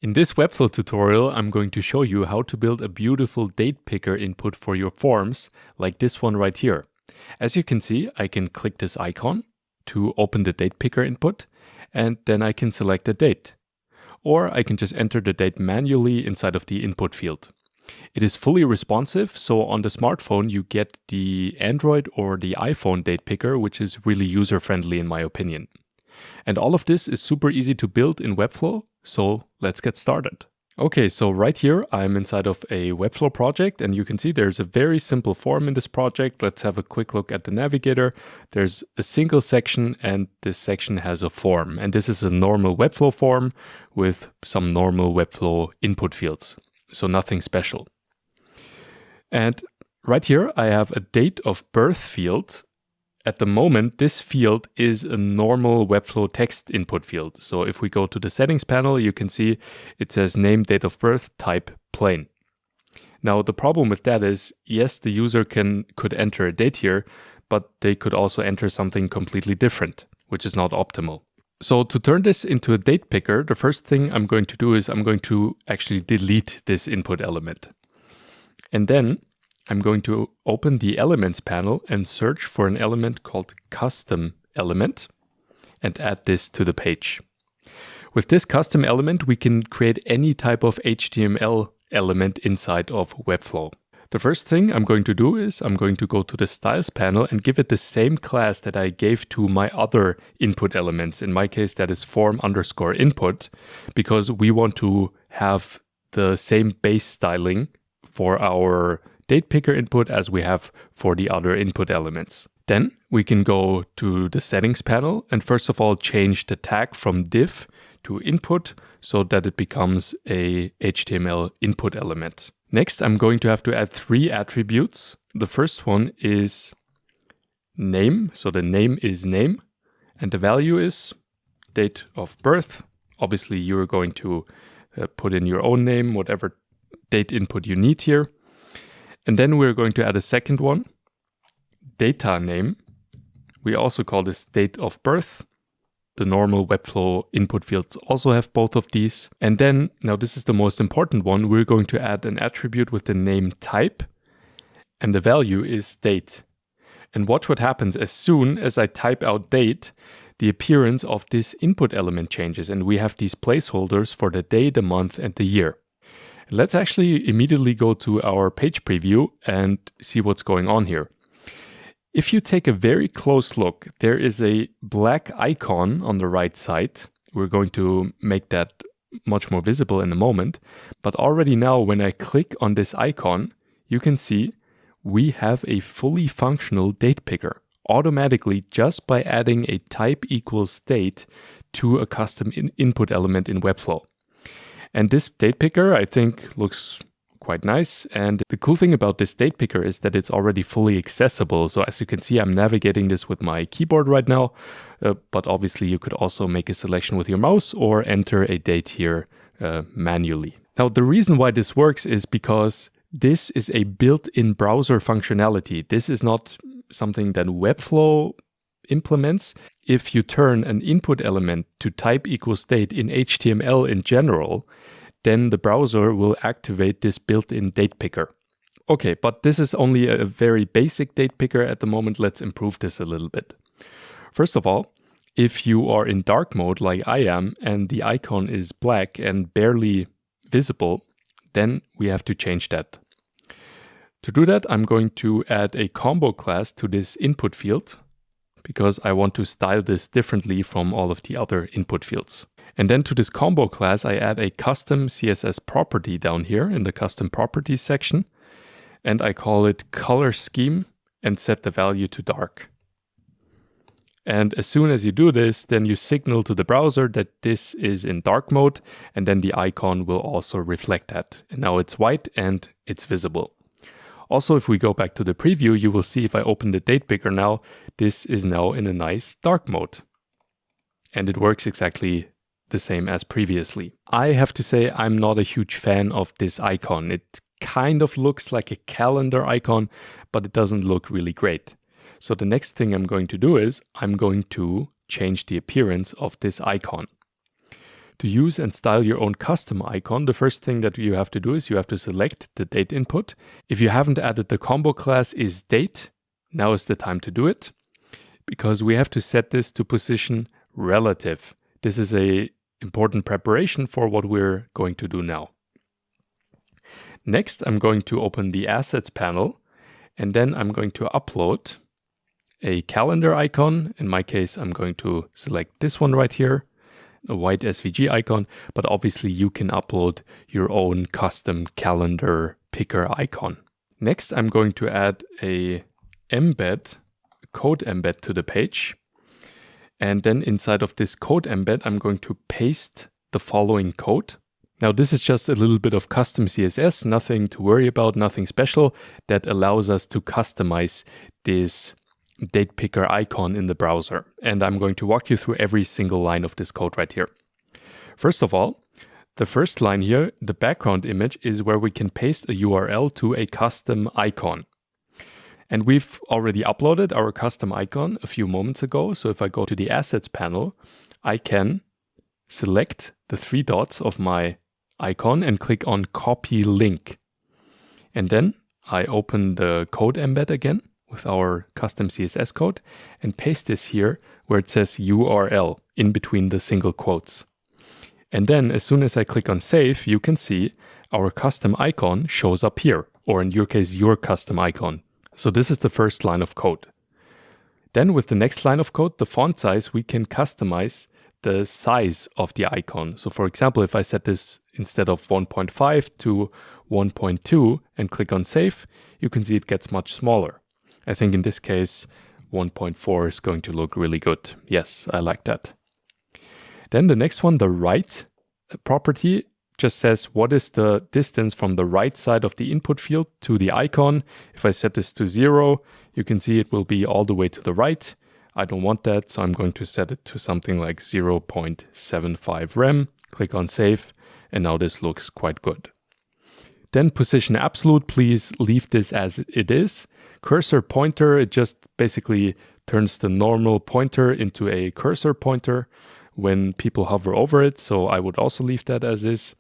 In this Webflow tutorial, I'm going to show you how to build a beautiful date picker input for your forms, like this one right here. As you can see, I can click this icon to open the date picker input, and then I can select a date. Or I can just enter the date manually inside of the input field. It is fully responsive, so on the smartphone you get the Android or the iPhone date picker, which is really user-friendly in my opinion. And all of this is super easy to build in Webflow, so let's get started. Okay, so right here I'm inside of a Webflow project, and you can see there's a very simple form in this project. Let's have a quick look at the navigator. There's a single section, and this section has a form. And this is a normal Webflow form with some normal Webflow input fields. So nothing special. And right here I have a date of birth field. At the moment, this field is a normal Webflow text input field. So if we go to the settings panel, you can see it says name, date of birth, type, plain. Now the problem with that is, yes, the user could enter a date here, but they could also enter something completely different, which is not optimal. So to turn this into a date picker, the first thing I'm going to do is I'm going to actually delete this input element. And then I'm going to open the Elements panel and search for an element called Custom Element and add this to the page. With this custom element, we can create any type of HTML element inside of Webflow. The first thing I'm going to do is I'm going to go to the Styles panel and give it the same class that I gave to my other input elements. In my case, that is form_input, because we want to have the same base styling for our date picker input as we have for the other input elements. Then we can go to the settings panel and first of all change the tag from div to input so that it becomes a HTML input element. Next, I'm going to have to add 3 attributes. The first one is name. So the name is name and the value is date of birth. Obviously, you're going to put in your own name, whatever date input you need here. And then we're going to add a second one, data name. We also call this date of birth. The normal Webflow input fields also have both of these. And then, now this is the most important one, we're going to add an attribute with the name type, and the value is date. And watch what happens as soon as I type out date, the appearance of this input element changes, and we have these placeholders for the day, the month, and the year. Let's actually immediately go to our page preview and see what's going on here. If you take a very close look, there is a black icon on the right side. We're going to make that much more visible in a moment. But already now, when I click on this icon, you can see we have a fully functional date picker automatically just by adding a type equals date to a custom input element in Webflow. And this date picker, I think, looks quite nice. And the cool thing about this date picker is that it's already fully accessible. So as you can see, I'm navigating this with my keyboard right now. But obviously, you could also make a selection with your mouse or enter a date here manually. Now, the reason why this works is because this is a built-in browser functionality. This is not something that Webflow implements. If you turn an input element to type equals date in HTML in general, then the browser will activate this built-in date picker. Okay, but this is only a very basic date picker at the moment. Let's improve this a little bit. First of all, if you are in dark mode like I am and the icon is black and barely visible, then we have to change that. To do that, I'm going to add a combo class to this input field, because I want to style this differently from all of the other input fields. And then to this combo class, I add a custom CSS property down here in the custom properties section. And I call it color scheme and set the value to dark. And as soon as you do this, then you signal to the browser that this is in dark mode, and then the icon will also reflect that. And now it's white and it's visible. Also, if we go back to the preview, you will see if I open the date picker now, this is now in a nice dark mode. And it works exactly the same as previously. I have to say I'm not a huge fan of this icon. It kind of looks like a calendar icon, but it doesn't look really great. So the next thing I'm going to do is I'm going to change the appearance of this icon. To use and style your own custom icon, the first thing that you have to do is you have to select the date input. If you haven't added the combo class is date, now is the time to do it, because we have to set this to position relative. This is an important preparation for what we're going to do now. Next, I'm going to open the Assets panel, and then I'm going to upload a calendar icon. In my case, I'm going to select this one right here, a white SVG icon, but obviously you can upload your own custom calendar picker icon. Next, I'm going to add a code embed to the page. And then inside of this code embed, I'm going to paste the following code. Now, this is just a little bit of custom CSS, nothing to worry about, nothing special, that allows us to customize this date picker icon in the browser. And I'm going to walk you through every single line of this code right here. First of all, the first line here, the background image, is where we can paste a URL to a custom icon. And we've already uploaded our custom icon a few moments ago. So if I go to the Assets panel, I can select the 3 dots of my icon and click on Copy Link. And then I open the code embed again with our custom CSS code and paste this here where it says URL in between the single quotes. And then as soon as I click on Save, you can see our custom icon shows up here, or in your case, your custom icon. So this is the first line of code. Then with the next line of code, the font size, we can customize the size of the icon. So for example, if I set this instead of 1.5 to 1.2 and click on Save, you can see it gets much smaller. I think in this case, 1.4 is going to look really good. Yes, I like that. Then the next one, the right property, just says what is the distance from the right side of the input field to the icon. If I set this to 0, you can see it will be all the way to the right. I don't want that, so I'm going to set it to something like 0.75 rem. Click on Save, and now this looks quite good. Then position absolute, please leave this as it is. Cursor pointer, it just basically turns the normal pointer into a cursor pointer when people hover over it, so I would also leave that as is.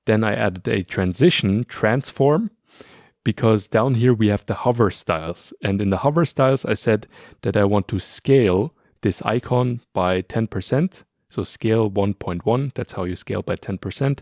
Then I added a transition transform, because down here we have the hover styles. And in the hover styles, I said that I want to scale this icon by 10%. So scale 1.1, that's how you scale by 10%,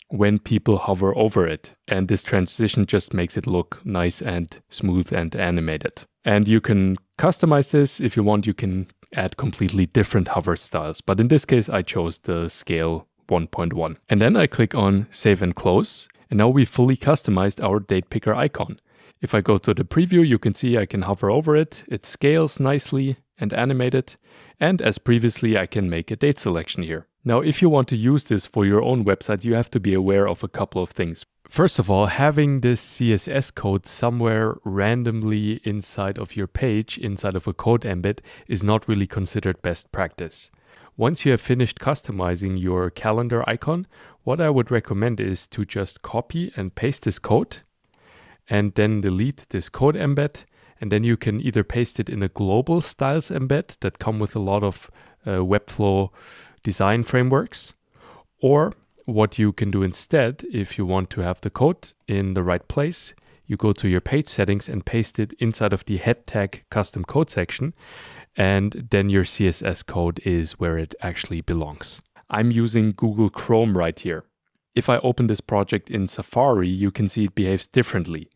when people hover over it. And this transition just makes it look nice and smooth and animated. And you can customize this. If you want, you can add completely different hover styles. But in this case, I chose the scale 1.1. And then I click on Save and Close. And now we fully customized our date picker icon. If I go to the preview, you can see I can hover over it. It scales nicely and animated. And as previously, I can make a date selection here. Now, if you want to use this for your own websites, you have to be aware of a couple of things. First of all, having this CSS code somewhere randomly inside of your page, inside of a code embed, is not really considered best practice. Once you have finished customizing your calendar icon, what I would recommend is to just copy and paste this code and then delete this code embed. And then you can either paste it in a global styles embed that come with a lot of Webflow design frameworks. Or what you can do instead, if you want to have the code in the right place, you go to your page settings and paste it inside of the head tag custom code section. And then your CSS code is where it actually belongs. I'm using Google Chrome right here. If I open this project in Safari, you can see it behaves differently.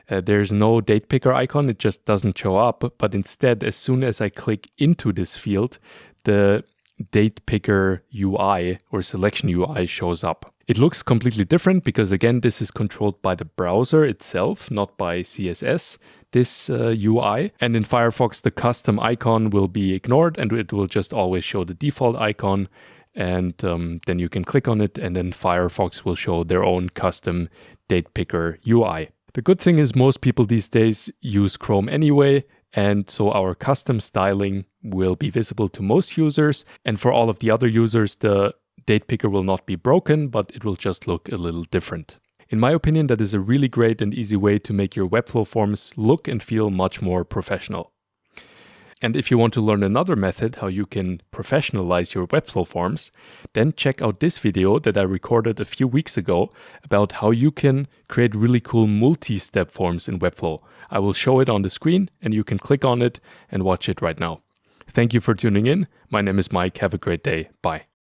There's no date picker icon, it just doesn't show up. But instead, as soon as I click into this field, the date picker UI or selection UI shows up. It looks completely different because, again, this is controlled by the browser itself, not by CSS, this UI. And in Firefox, the custom icon will be ignored and it will just always show the default icon. And then you can click on it and then Firefox will show their own custom date picker UI. The good thing is most people these days use Chrome anyway. And so our custom styling will be visible to most users. And for all of the other users, the date picker will not be broken, but it will just look a little different. In my opinion, that is a really great and easy way to make your Webflow forms look and feel much more professional. And if you want to learn another method how you can professionalize your Webflow forms, then check out this video that I recorded a few weeks ago about how you can create really cool multi-step forms in Webflow. I will show it on the screen and you can click on it and watch it right now. Thank you for tuning in. My name is Mike. Have a great day. Bye.